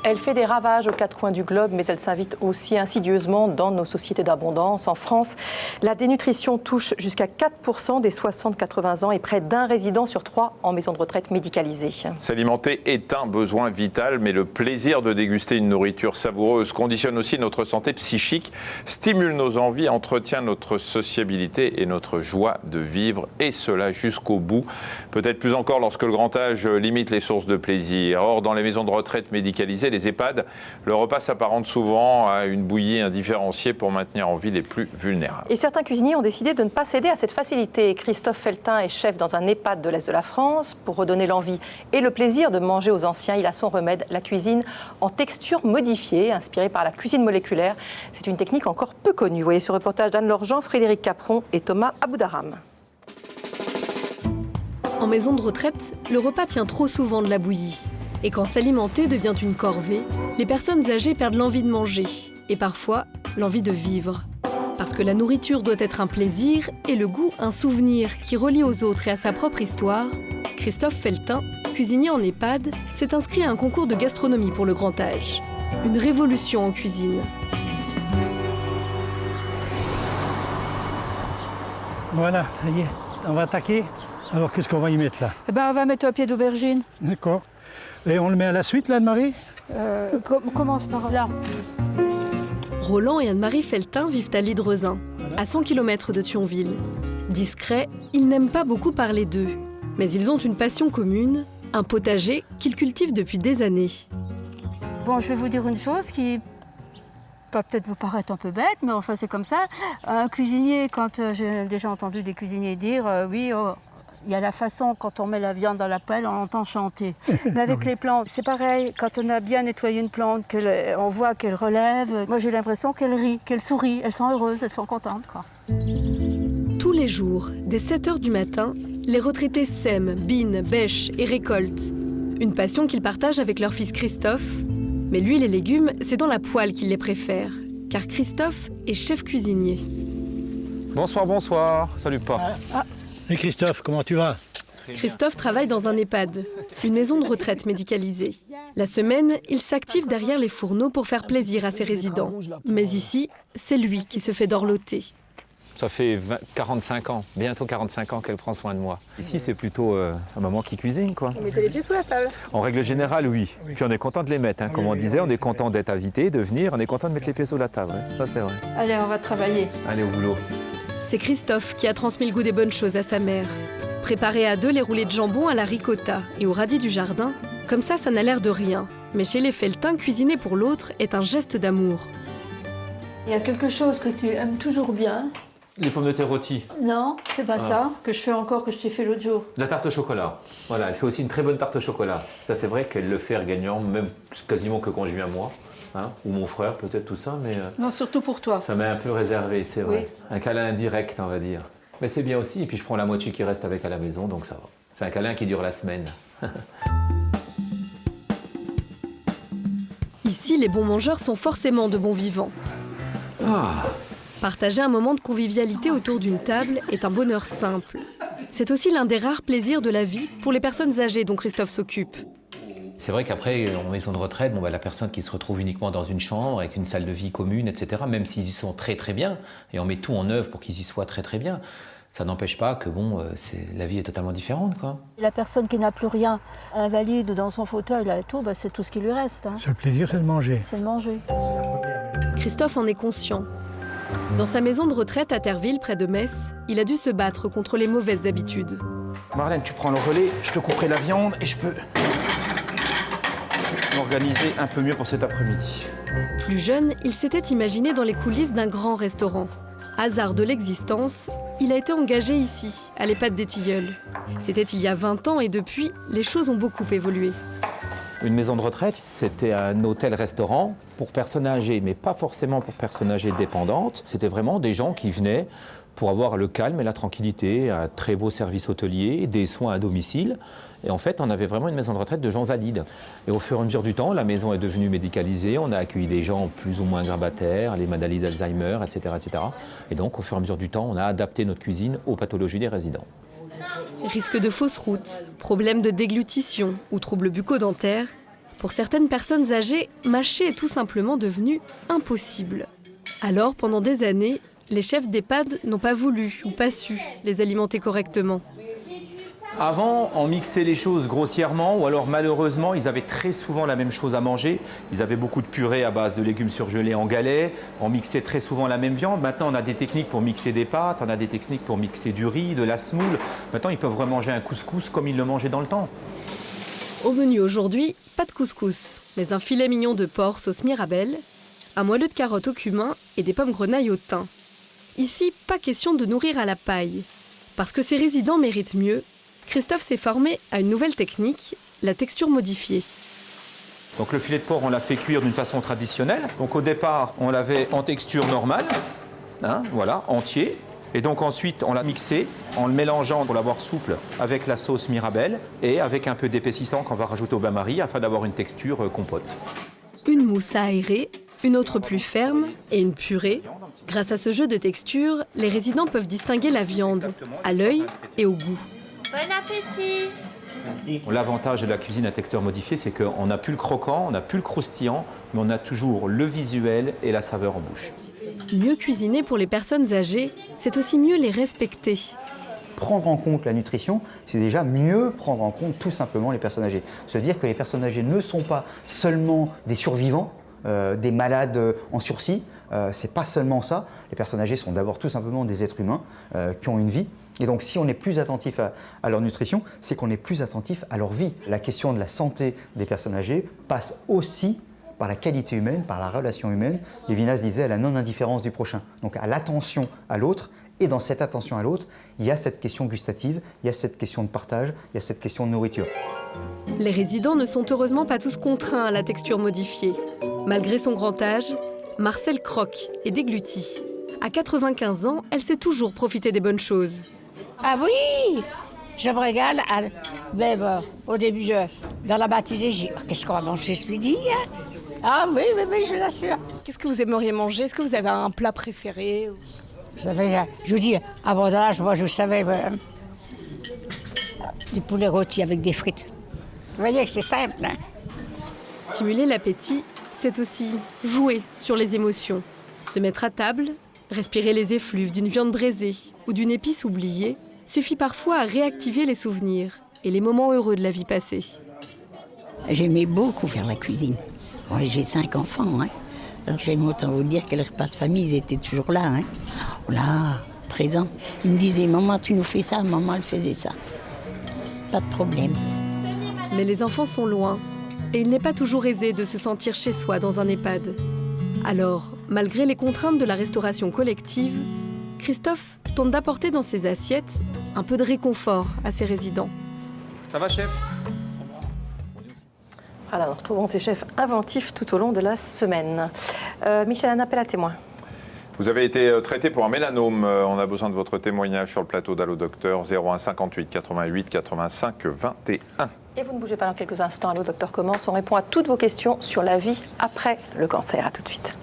Elle fait des ravages aux quatre coins du globe, mais elle s'invite aussi insidieusement dans nos sociétés d'abondance. En France, la dénutrition touche jusqu'à 4% des 60-80 ans et près d'un résident sur 3 en maison de retraite médicalisée. S'alimenter est un besoin vital, mais le plaisir de déguster une nourriture savoureuse conditionne aussi notre santé psychique, stimule nos envies, entretient notre sociabilité et notre joie de vivre, et cela jusqu'au bout. Peut-être plus encore lorsque le grand âge limite les sources de plaisir. Or, dans les maisons de retraite médicalisées, les EHPAD, le repas s'apparente souvent à une bouillie indifférenciée pour maintenir en vie les plus vulnérables. Et certains cuisiniers ont décidé de ne pas céder à cette facilité. Christophe Feltin est chef dans un EHPAD de l'Est de la France. Pour redonner l'envie et le plaisir de manger aux anciens, il a son remède, la cuisine en texture modifiée, inspirée par la cuisine moléculaire. C'est une technique encore peu connue. Vous voyez ce reportage d'Anne-Laure Jean, Frédéric Capron et Thomas Aboudaram. En maison de retraite, le repas tient trop souvent de la bouillie. Et quand s'alimenter devient une corvée, les personnes âgées perdent l'envie de manger et parfois l'envie de vivre. Parce que la nourriture doit être un plaisir et le goût un souvenir qui relie aux autres et à sa propre histoire, Christophe Feltin, cuisinier en EHPAD, s'est inscrit à un concours de gastronomie pour le grand âge. Une révolution en cuisine. Voilà, ça y est, on va attaquer. Alors qu'est-ce qu'on va y mettre là? Eh ben, on va mettre un pied d'aubergine. D'accord. Et on le met à la suite, là, Anne-Marie? On commence par là. Roland et Anne-Marie Feltin vivent à Lidrezin, à 100 km de Thionville. Discrets, ils n'aiment pas beaucoup parler d'eux. Mais ils ont une passion commune, un potager qu'ils cultivent depuis des années. Bon, je vais vous dire une chose qui peut peut-être vous paraître un peu bête, mais enfin c'est comme ça. Un cuisinier, quand j'ai déjà entendu des cuisiniers dire oui, oh, il y a la façon, quand on met la viande dans la pelle, on entend chanter. Mais avec les plantes, c'est pareil. Quand on a bien nettoyé une plante, on voit qu'elle relève, moi j'ai l'impression qu'elle rit, qu'elle sourit. Elles sont heureuses, elles sont contentes, quoi. Tous les jours, dès 7 h du matin, les retraités sèment, binent, bêchent et récoltent. Une passion qu'ils partagent avec leur fils Christophe. Mais l'huile et légumes, c'est dans la poêle qu'ils les préfèrent. Car Christophe est chef cuisinier. Bonsoir, bonsoir. Salut, pas. Et Christophe, comment tu vas? Christophe travaille dans un EHPAD, une maison de retraite médicalisée. La semaine, il s'active derrière les fourneaux pour faire plaisir à ses résidents. Mais ici, c'est lui qui se fait dorloter. Ça fait 45 ans, bientôt 45 ans qu'elle prend soin de moi. Ici, c'est plutôt un maman qui cuisine, quoi. Vous mettez les pieds sous la table. En règle générale, oui. Puis on est content de les mettre, hein. Comme on disait, on est content d'être invité, de venir, on est content de mettre les pieds sous la table. Ça, c'est vrai. Allez, on va travailler. Allez au boulot. C'est Christophe qui a transmis le goût des bonnes choses à sa mère. Préparer à deux les roulés de jambon à la ricotta et au radis du jardin, comme ça n'a l'air de rien. Mais chez les Feltin, cuisiner pour l'autre est un geste d'amour. Il y a quelque chose que tu aimes toujours bien. Les pommes de terre rôties. Non, c'est pas ça que je fais encore, que je t'ai fait l'autre jour. La tarte au chocolat. Voilà, elle fait aussi une très bonne tarte au chocolat. Ça, c'est vrai qu'elle le fait gagnant, même quasiment que quand je viens moi. Hein, ou mon frère, peut-être tout ça, mais... Non, surtout pour toi. Ça m'est un peu réservé, c'est vrai. Oui. Un câlin indirect, on va dire. Mais c'est bien aussi, et puis je prends la moitié qui reste avec à la maison, donc ça va. C'est un câlin qui dure la semaine. Ici, les bons mangeurs sont forcément de bons vivants. Partager un moment de convivialité autour d'une table est un bonheur simple. C'est aussi l'un des rares plaisirs de la vie pour les personnes âgées dont Christophe s'occupe. C'est vrai qu'après, en maison de retraite, la personne qui se retrouve uniquement dans une chambre, avec une salle de vie commune, etc., même s'ils y sont très très bien, et on met tout en œuvre pour qu'ils y soient très très bien, ça n'empêche pas que la vie est totalement différente, quoi. La personne qui n'a plus rien, invalide dans son fauteuil, là, tout, c'est tout ce qui lui reste. Hein. Le seul plaisir, c'est de manger. C'est de manger. Christophe en est conscient. Dans sa maison de retraite à Terville, près de Metz, il a dû se battre contre les mauvaises habitudes. Marlène, tu prends le relais, je te couperai la viande et je peux m'organiser un peu mieux pour cet après-midi. Plus jeune, il s'était imaginé dans les coulisses d'un grand restaurant. Hasard de l'existence, il a été engagé ici, à l'EHPAD des Tilleuls. C'était il y a 20 ans et depuis, les choses ont beaucoup évolué. Une maison de retraite, c'était un hôtel-restaurant pour personnes âgées, mais pas forcément pour personnes âgées dépendantes. C'était vraiment des gens qui venaient pour avoir le calme et la tranquillité, un très beau service hôtelier, des soins à domicile. Et en fait, on avait vraiment une maison de retraite de gens valides. Et au fur et à mesure du temps, la maison est devenue médicalisée. On a accueilli des gens plus ou moins grabataires, les maladies d'Alzheimer, etc., etc. Et donc, au fur et à mesure du temps, on a adapté notre cuisine aux pathologies des résidents. Risque de fausse route, problèmes de déglutition ou troubles bucco-dentaires, Pour certaines personnes âgées, mâcher est tout simplement devenu impossible. Alors, pendant des années, les chefs d'EHPAD n'ont pas voulu ou pas su les alimenter correctement. Avant, on mixait les choses grossièrement ou alors malheureusement, ils avaient très souvent la même chose à manger. Ils avaient beaucoup de purée à base de légumes surgelés en galets. On mixait très souvent la même viande. Maintenant, on a des techniques pour mixer des pâtes, on a des techniques pour mixer du riz, de la semoule. Maintenant, ils peuvent remanger un couscous comme ils le mangeaient dans le temps. Au menu aujourd'hui, pas de couscous, mais un filet mignon de porc sauce Mirabelle, un moelleux de carottes au cumin et des pommes grenailles au thym. Ici, pas question de nourrir à la paille. Parce que ces résidents méritent mieux, Christophe s'est formé à une nouvelle technique, la texture modifiée. Donc le filet de porc, on l'a fait cuire d'une façon traditionnelle. Donc au départ, on l'avait en texture normale, voilà, entier. Et donc ensuite, on l'a mixé en le mélangeant pour l'avoir souple avec la sauce Mirabelle et avec un peu d'épaississant qu'on va rajouter au bain-marie afin d'avoir une texture compote. Une mousse à aérer, une autre plus ferme et une purée. Grâce à ce jeu de texture, les résidents peuvent distinguer la viande à l'œil et au goût. Bon appétit! L'avantage de la cuisine à texture modifiée, c'est qu'on n'a plus le croquant, on n'a plus le croustillant, mais on a toujours le visuel et la saveur en bouche. Mieux cuisiner pour les personnes âgées, c'est aussi mieux les respecter. Prendre en compte la nutrition, c'est déjà mieux prendre en compte tout simplement les personnes âgées. Se dire que les personnes âgées ne sont pas seulement des survivants, des malades en sursis, c'est pas seulement ça. Les personnes âgées sont d'abord tout simplement des êtres humains qui ont une vie. Et donc si on est plus attentif à leur nutrition, c'est qu'on est plus attentif à leur vie. La question de la santé des personnes âgées passe aussi par la qualité humaine, par la relation humaine. Lévinas disait à la non-indifférence du prochain, donc à l'attention à l'autre. Et dans cette attention à l'autre, il y a cette question gustative, il y a cette question de partage, il y a cette question de nourriture. Les résidents ne sont heureusement pas tous contraints à la texture modifiée. Malgré son grand âge, Marcel croque et déglutit. À 95 ans, elle sait toujours profiter des bonnes choses. Ah oui, je me régale. Même au début, dans la matinée, j'ai dit qu'est-ce qu'on va manger ce midi, hein? Ah oui, je l'assure. Qu'est-ce que vous aimeriez manger? Est-ce que vous avez un plat préféré? Vous savez, je vous dis, à mon âge, moi, je savais du poulet rôti avec des frites. Vous voyez que c'est simple, hein? Stimuler l'appétit, c'est aussi jouer sur les émotions. Se mettre à table, respirer les effluves d'une viande braisée ou d'une épice oubliée, suffit parfois à réactiver les souvenirs et les moments heureux de la vie passée. J'aimais beaucoup faire la cuisine. Ouais, j'ai 5 enfants, hein. Alors j'aime autant vous dire que les repas de famille, ils étaient toujours là, hein. Là, présents. Ils me disaient, maman, tu nous fais ça, maman, elle faisait ça. Pas de problème. Mais les enfants sont loin, et il n'est pas toujours aisé de se sentir chez soi dans un EHPAD. Alors, malgré les contraintes de la restauration collective, Christophe tente d'apporter dans ses assiettes un peu de réconfort à ses résidents. Ça va, chef? Voilà, nous retrouvons ces chefs inventifs tout au long de la semaine. Michel, un appel à témoin. Vous avez été traité pour un mélanome. On a besoin de votre témoignage sur le plateau d'Allo Docteur 01 58 88 85 21. Et vous ne bougez pas dans quelques instants. Allo Docteur commence. On répond à toutes vos questions sur la vie après le cancer. À tout de suite.